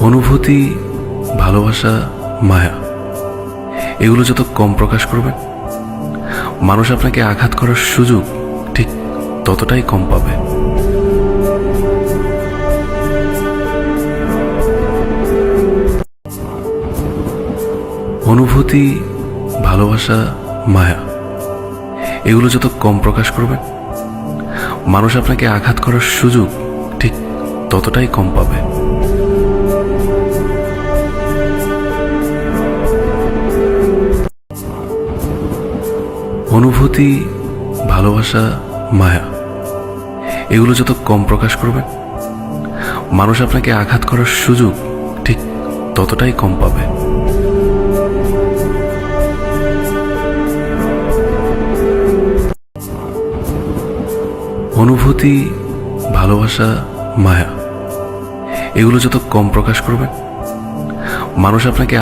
অনুভূতি, ভালোবাসা, মায়া এগুলো যত কম প্রকাশ করবেন, মানুষ আপনাকে আঘাত করার সুযোগ ঠিক ততটাই কম পাবে। অনুভূতি, ভালোবাসা, মায়া এগুলো যত কম প্রকাশ করবেন, মানুষ আপনাকে আঘাত করার সুযোগ ঠিক ততটাই কম পাবে। অনুভূতি, ভালোবাসা, মায়া এগুলো যত কম প্রকাশ করবেন, মানুষ আপনাকে আঘাত করার সুযোগ ঠিক ততটাই কম পাবে। অনুভূতি, ভালোবাসা, মায়া এগুলো যত কম প্রকাশ করবেন, মানুষ আপনাকে